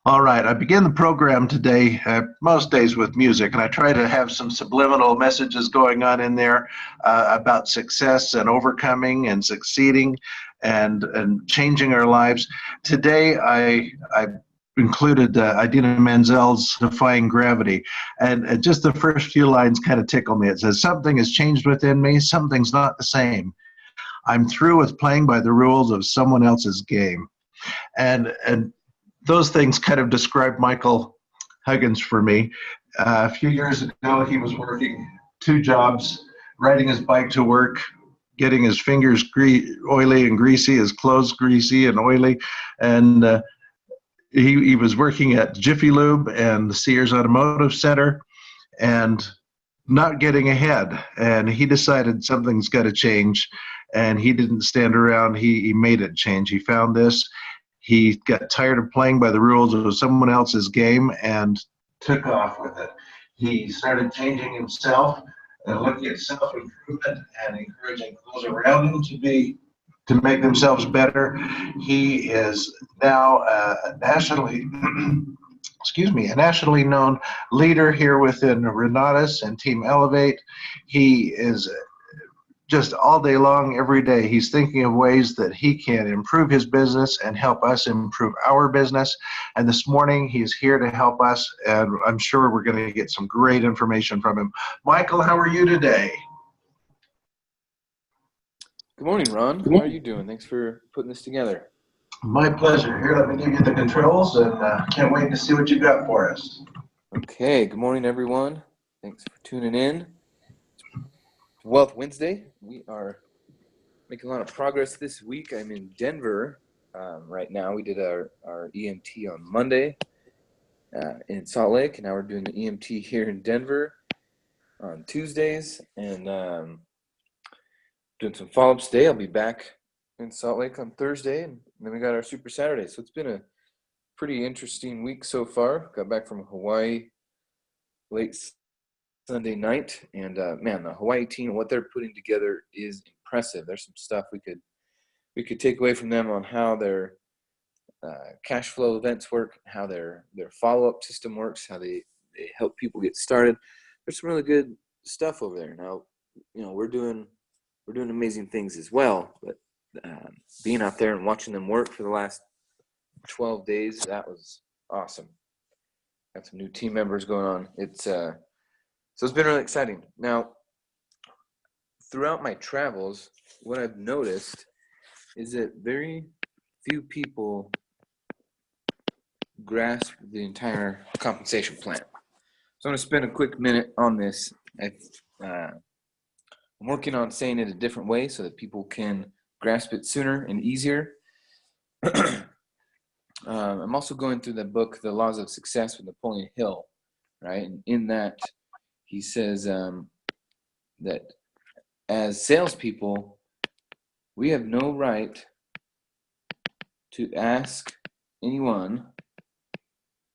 All right, I begin the program today, most days with music, and I try to have some subliminal messages going on in there about success and overcoming and succeeding and changing our lives. Today, I included Idina Menzel's Defying Gravity, and just the first few lines kind of tickle me. It says, "Something has changed within me, something's not the same. I'm through with playing by the rules of someone else's game." And those things kind of describe Michael Huggins for me. A few years ago, he was working two jobs, riding his bike to work, getting his fingers oily and greasy, his clothes greasy and oily, and he was working at Jiffy Lube and the Sears Automotive Center, and not getting ahead. And he decided something's got to change, and he didn't stand around. He made it change. He found this. He got tired of playing by the rules of someone else's game and took off with it. He started changing himself and looking at self-improvement and encouraging those around him to make themselves better. He is now nationally excuse me, a nationally known leader here within Renatus and Team Elevate. He is just all day long, every day, he's thinking of ways that he can improve his business and help us improve our business. And this morning, he's here to help us, and I'm sure we're going to get some great information from him. Michael, how are you today? Good morning, Ron. How are you doing? Thanks for putting this together. My pleasure. Here, let me give you the controls, and can't wait to see what you got for us. Okay, good morning, everyone. Thanks for tuning in. Wealth Wednesday. We are making a lot of progress this week. I'm in Denver right now. We did our EMT on Monday in Salt Lake, and now we're doing the EMT here in Denver on Tuesdays, and doing some follow-ups today. I'll be back in Salt Lake on Thursday, and then we got our Super Saturday. So it's been a pretty interesting week so far. Got back from Hawaii late Sunday night, and man, the Hawaii team, what they're putting together is impressive. There's some stuff we could take away from them on how their cash flow events work, how their follow-up system works, how they help people get started. There's some really good stuff over there. Now, we're doing amazing things as well, but being out there and watching them work for the last 12 days, that was awesome. Got some new team members going on. So it's been really exciting. Now, throughout my travels, what I've noticed is that very few people grasp the entire compensation plan. So I'm going to spend a quick minute on this. I'm working on saying it a different way so that people can grasp it sooner and easier. I'm also going through the book, The Laws of Success with Napoleon Hill, right? And in that, he says that as salespeople, we have no right to ask anyone,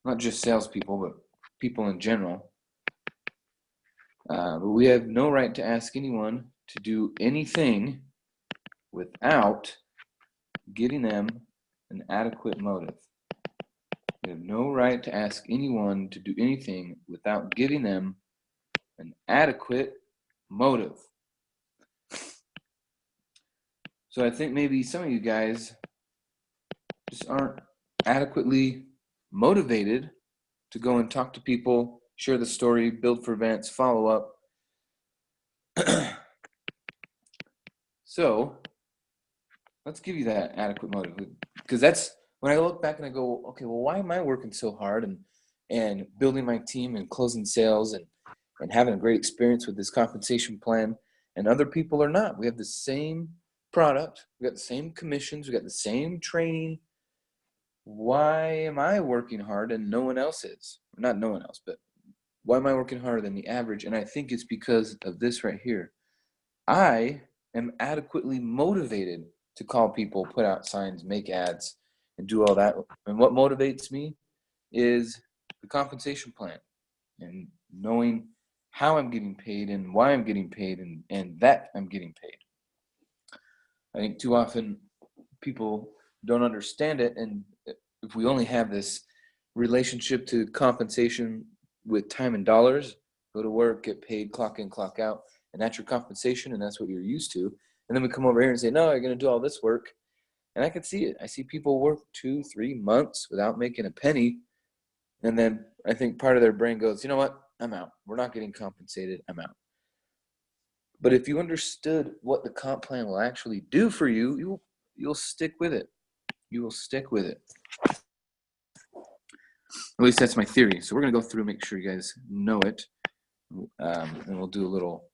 not just salespeople, but people in general, but we have no right to ask anyone to do anything without giving them an adequate motive. We have no right to ask anyone to do anything without giving them an adequate motive. So I think maybe some of you guys just aren't adequately motivated to go and talk to people, share the story, build for events, follow up. So let's give you that adequate motive, because that's when I look back and I go, okay, well, why am I working so hard and building my team and closing sales and having a great experience with this compensation plan, and other people are not? We have the same product, we got the same commissions, we got the same training. Why am I working hard and no one else is? Not no one else, but why am I working harder than the average? And I think it's because of this right here. I am adequately motivated to call people, put out signs, make ads, and do all that. And what motivates me is the compensation plan and knowing how I'm getting paid and why I'm getting paid and that I'm getting paid. I think too often people don't understand it, and if we only have this relationship to compensation with time and dollars. Go to work, get paid, clock in, clock out, and that's your compensation, and that's what you're used to. And then we come over here and say, no, you're going to do all this work. And I can see it. I see people work 2-3 months without making a penny. And then I think part of their brain goes, you know what? I'm out. We're not getting compensated. I'm out. But if you understood what the comp plan will actually do for you, you'll stick with it. You will stick with it. At least that's my theory. So we're going to go through, make sure you guys know it. And we'll do a little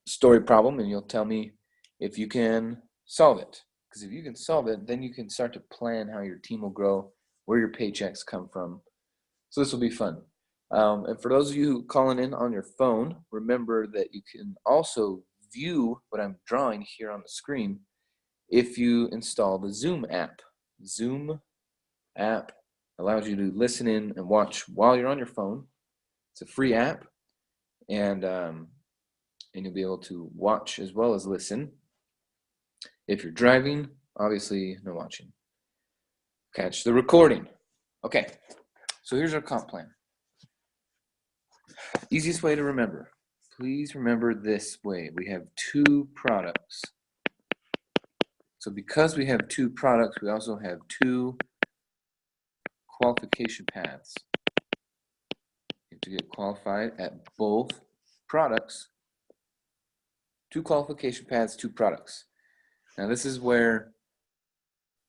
story problem, and you'll tell me if you can solve it. Because if you can solve it, then you can start to plan how your team will grow, where your paychecks come from. So this will be fun. And for those of you calling in on your phone, remember that you can also view what I'm drawing here on the screen if you install the Zoom app. Zoom app allows you to listen in and watch while you're on your phone. It's a free app, and you'll be able to watch as well as listen. If you're driving, obviously no watching. Catch the recording. Okay, so here's our comp plan. Easiest way to remember. Please remember this way. We have 2 products. So because we have 2 products, we also have 2 qualification paths. You have to get qualified at both products. 2 qualification paths, 2 products. Now this is where,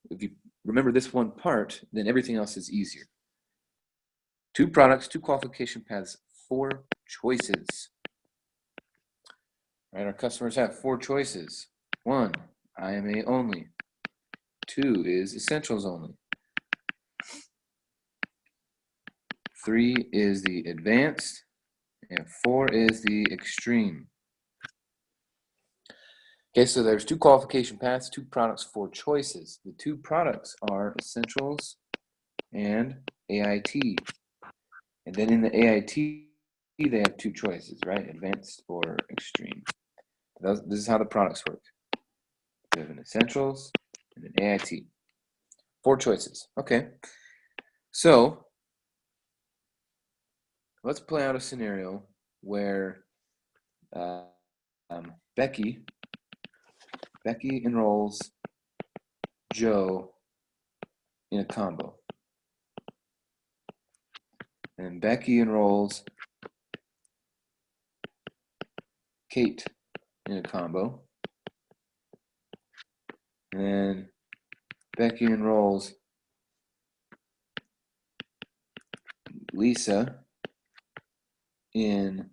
if you remember this one part, then everything else is easier. 2 products, 2 qualification paths, 4 choices. Right, our customers have 4 choices. 1, IMA only. 2 is essentials only. 3 is the advanced, and 4 is the extreme. Okay, so there's 2 qualification paths, 2 products, 4 choices. The 2 products are essentials and AIT. And then in the AIT, they have 2 choices, right? Advanced or extreme. This is how the products work. We have an essentials and an AIT. 4 choices. Okay. So let's play out a scenario where Becky enrolls Joe in a combo. And Becky enrolls Kate in a combo. And then Becky enrolls Lisa in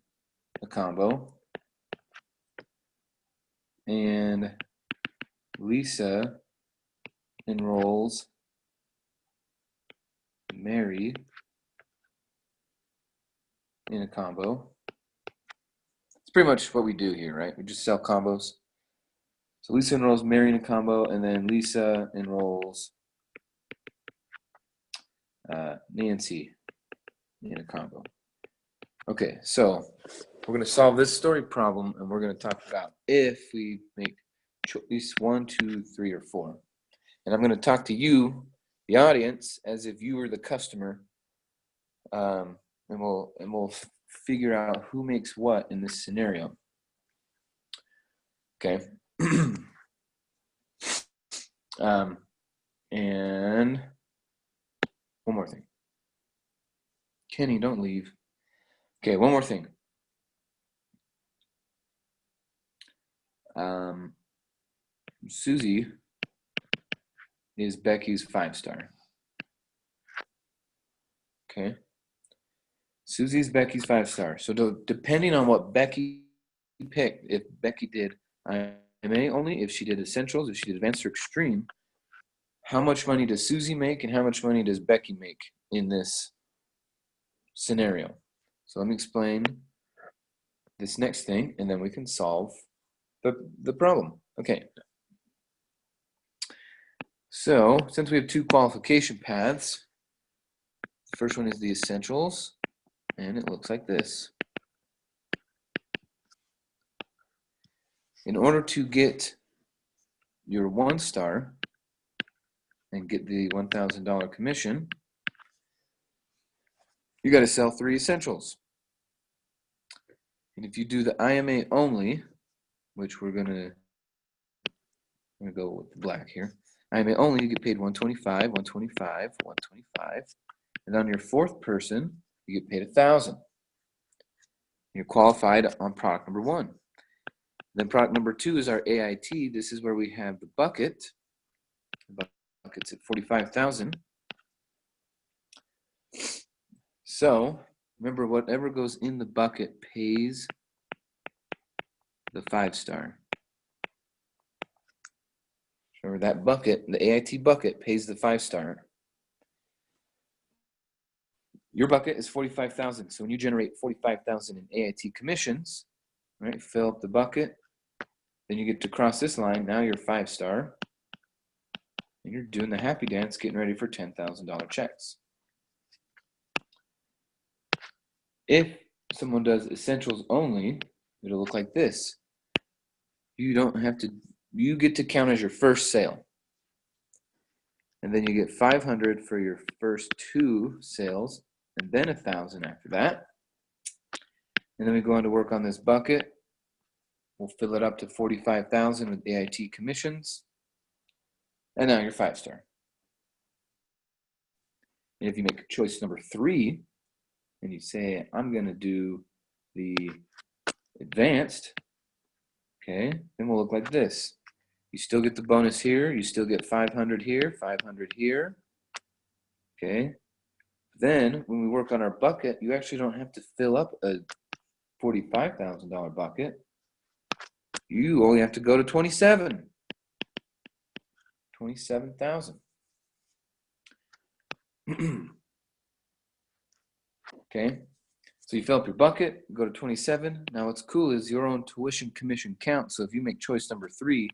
a combo. And Lisa enrolls Mary in a combo. It's pretty much what we do here, right? We just sell combos. So Lisa enrolls Mary in a combo, and then Lisa enrolls Nancy in a combo. Okay, so we're going to solve this story problem, and we're going to talk about if we make choice 1, 2, 3, or 4. And I'm going to talk to you, the audience, as if you were the customer, and we'll figure out who makes what in this scenario. Okay. And one more thing. Kenny, don't leave. Okay, one more thing. Susie is Becky's 5-star. Okay. Susie's Becky's 5-star. So depending on what Becky picked, if Becky did IMA only, if she did essentials, if she did advanced or extreme, how much money does Susie make and how much money does Becky make in this scenario? So let me explain this next thing, and then we can solve the problem. Okay. So since we have 2 qualification paths, the first one is the essentials, and it looks like this. In order to get your 1-star, and get the $1,000 commission, you got to sell 3 essentials. And if you do the IMA only, which we're gonna go with the black here. IMA only, you get paid $125, $125, $125, and on your 4th person, you get paid $1,000. You're qualified on product number 1. Then product number 2 is our AIT. This is where we have the bucket. The bucket's at $45,000. So remember, whatever goes in the bucket pays the 5-star. Remember that bucket, the AIT bucket, pays the 5-star. Your bucket is $45,000. So when you generate $45,000 in AIT commissions, right, fill up the bucket, then you get to cross this line. Now you're 5-star, and you're doing the happy dance, getting ready for $10,000 checks. If someone does essentials only, it'll look like this. You don't have to. You get to count as your first sale. And then you get 500 for your first 2 sales, and then 1,000 after that. And then we go on to work on this bucket. We'll fill it up to 45,000 with AIT commissions. And now you're 5-star. And if you make choice number 3, and you say, I'm going to do the advanced, okay, then we'll look like this. You still get the bonus here. You still get 500 here, 500 here. Okay. Then when we work on our bucket, you actually don't have to fill up a $45,000 bucket. You only have to go to 27,000. Okay. So you fill up your bucket, go to 27. Now what's cool is your own tuition commission count. So if you make choice number 3,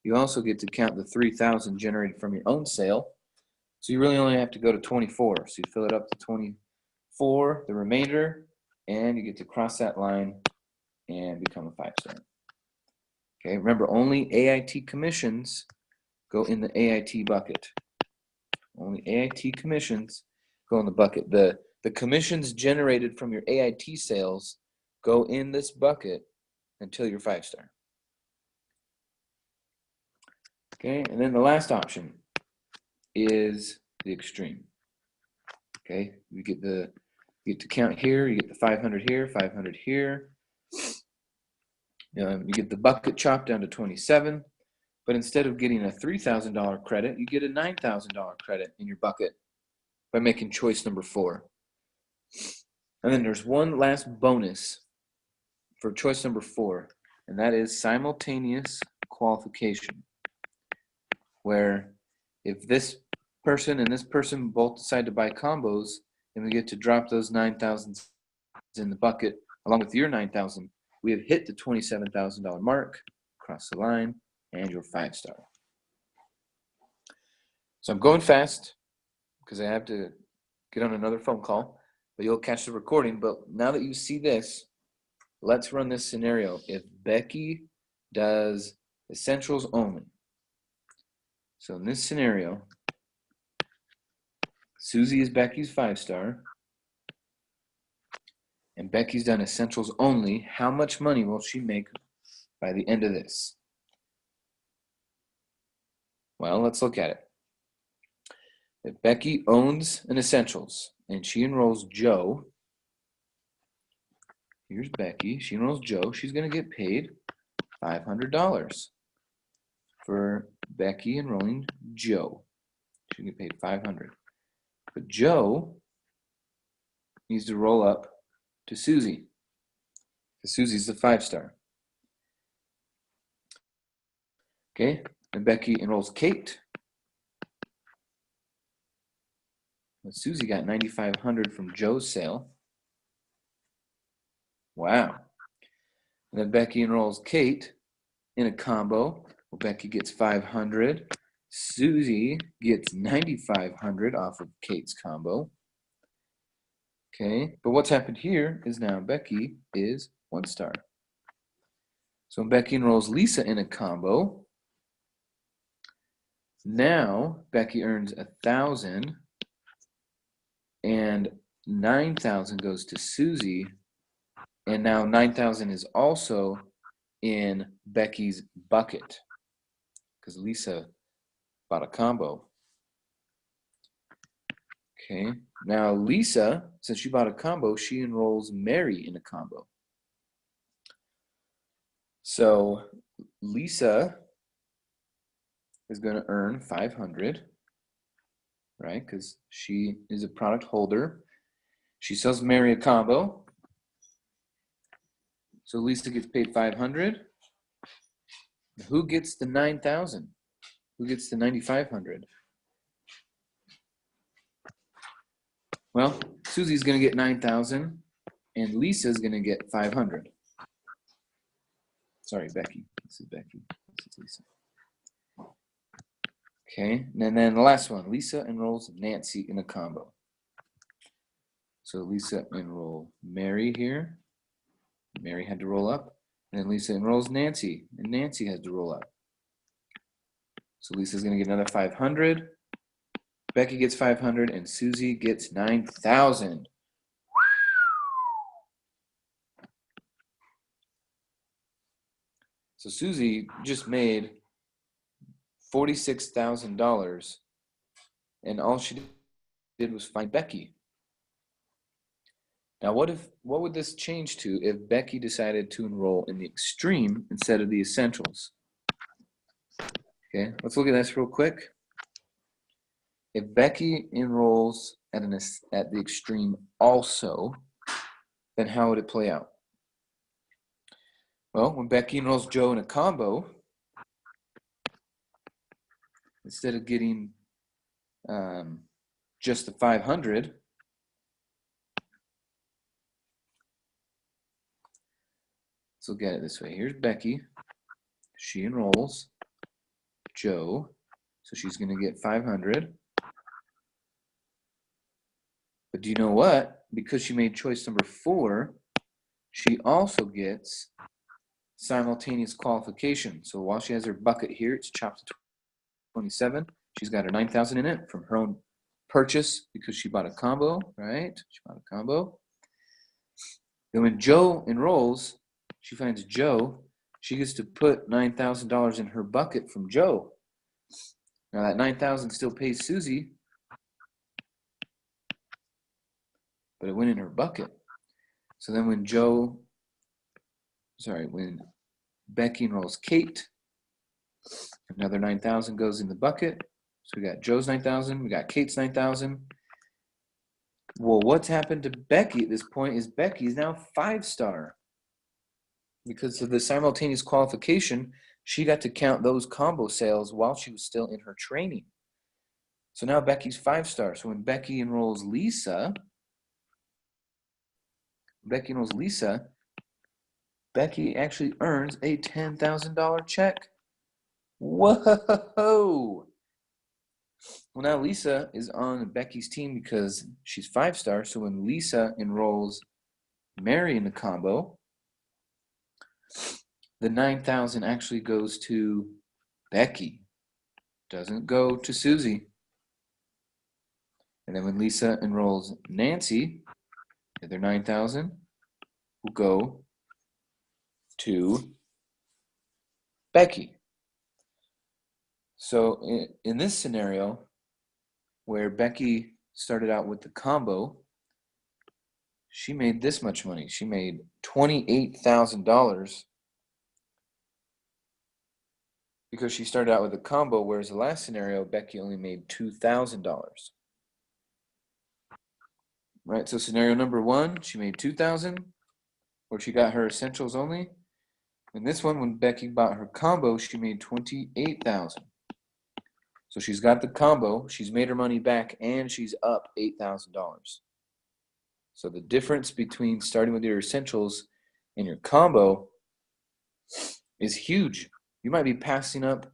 you also get to count the 3,000 generated from your own sale. So you really only have to go to 24. So you fill it up to 24, the remainder, and you get to cross that line and become a 5-star. Okay, remember, only AIT commissions go in the AIT bucket. Only AIT commissions go in the bucket. The commissions generated from your AIT sales go in this bucket until you're 5-star. Okay, and then the last option is the extreme. Okay, you get to count here, you get the 500 here, 500 here. You get the bucket chopped down to 27, but instead of getting a $3,000 credit, you get a $9,000 credit in your bucket by making choice number 4. And then there's one last bonus for choice number 4, and that is simultaneous qualification, where if this person and this person both decide to buy combos, then we get to drop those 9,000 in the bucket along with your 9,000. We have hit the $27,000 mark, cross the line, and you're 5-star. So I'm going fast because I have to get on another phone call, but you'll catch the recording. But now that you see this, let's run this scenario. If Becky does essentials only. So in this scenario, Susie is Becky's 5-star, and Becky's done essentials only. How much money will she make by the end of this? Well, let's look at it. If Becky owns an essentials and she enrolls Joe, here's Becky, she enrolls Joe, she's going to get paid $500 for Becky enrolling Joe. She can get paid $500. But Joe needs to roll up to Susie, because Susie's the 5-star. Okay, and Becky enrolls Kate. But Susie got $9,500 from Joe's sale. Wow. And then Becky enrolls Kate in a combo. Well, Becky gets $500. Susie gets $9,500 off of Kate's combo. Okay, but what's happened here is now Becky is 1-star. So when Becky enrolls Lisa in a combo, Now Becky earns 1,000, and 9,000 goes to Susie, and now 9,000 is also in Becky's bucket because Lisa bought a combo. Okay, now Lisa, since she bought a combo, she enrolls Mary in a combo. So Lisa is going to earn 500, right? Because she is a product holder. She sells Mary a combo. So Lisa gets paid 500. Who gets the 9,000? Who gets the 9,500? Well, Susie's going to get 9,000, and Lisa's going to get 500. Sorry, Becky. This is Becky. This is Lisa. Okay, and then the last one. Lisa enrolls Nancy in a combo. So Lisa enroll Mary here. Mary had to roll up. And then Lisa enrolls Nancy, and Nancy has to roll up. So Lisa's going to get another 500. Becky gets 500, and Susie gets 9,000. So Susie just made $46,000, and all she did was find Becky. Now, what would this change to if Becky decided to enroll in the extreme instead of the essentials? Okay, let's look at this real quick. If Becky enrolls at the extreme also, then how would it play out? Well, when Becky enrolls Joe in a combo, instead of getting just the 500, let's look at it this way. Here's Becky. She enrolls Joe, so she's going to get 500. But do you know what? Because she made choice number 4, she also gets simultaneous qualification. So while she has her bucket here, it's chopped to 27. She's got her 9,000 in it from her own purchase because she bought a combo, right? She bought a combo. Then when Joe enrolls, she finds Joe. She gets to put $9,000 in her bucket from Joe. Now that 9,000 still pays Susie, but it went in her bucket. So then when when Becky enrolls Kate, another 9,000 goes in the bucket. So we got Joe's 9,000, we got Kate's 9,000. Well, what's happened to Becky at this point is Becky is now 5-star. Because of the simultaneous qualification, she got to count those combo sales while she was still in her training. So now Becky's 5-star. So when Becky enrolls Lisa, Becky actually earns a $10,000 check. Whoa! Well, now Lisa is on Becky's team because she's 5-star. So when Lisa enrolls Mary in the combo, the 9,000 actually goes to Becky. Doesn't go to Susie. And then when Lisa enrolls Nancy, the other 9,000 will go to Becky. So in this scenario, where Becky started out with the combo, she made this much money. She made $28,000 because she started out with a combo, whereas the last scenario, Becky only made $2,000. Right, so scenario number 1, she made $2,000, where she got her essentials only. In this one, when Becky bought her combo, she made $28,000. So she's got the combo, she's made her money back, and she's up $8,000. So the difference between starting with your essentials and your combo is huge. You might be passing up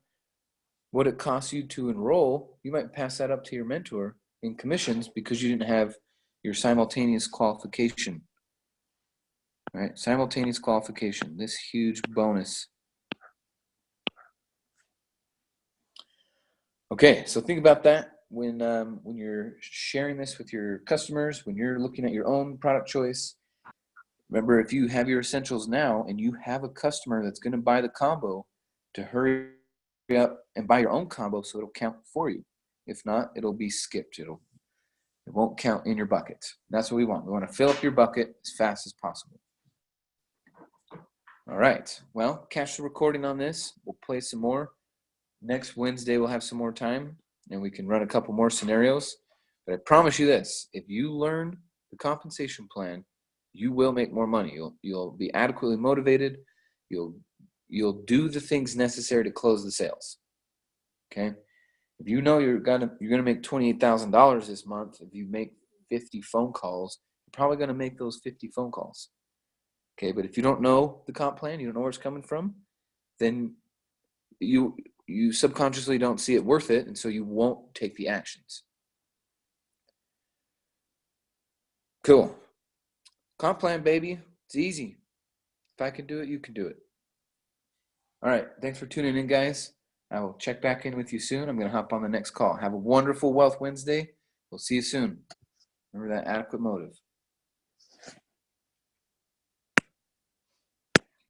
what it costs you to enroll. You might pass that up to your mentor in commissions because you didn't have your simultaneous qualification. Right? Simultaneous qualification, this huge bonus. Okay, so think about that when you're sharing this with your customers, when you're looking at your own product choice. Remember, if you have your essentials now and you have a customer that's going to buy the combo, to hurry up and buy your own combo so it'll count for you. If not, it'll be skipped. It won't count in your bucket. That's what we want. We want to fill up your bucket as fast as possible. All right. Well, catch the recording on this. We'll play some more. Next Wednesday, we'll have some more time and we can run a couple more scenarios. But I promise you this, if you learn the compensation plan, you will make more money. You'll be adequately motivated. You'll do the things necessary to close the sales. Okay? If you know you're gonna make $28,000 this month, if you make 50 phone calls, you're probably gonna make those 50 phone calls. Okay, but if you don't know the comp plan, you don't know where it's coming from, then you subconsciously don't see it worth it, and so you won't take the actions. Cool. Comp plan, baby. It's easy. If I can do it, you can do it. All right. Thanks for tuning in, guys. I will check back in with you soon. I'm going to hop on the next call. Have a wonderful Wealth Wednesday. We'll see you soon. Remember that adequate motive.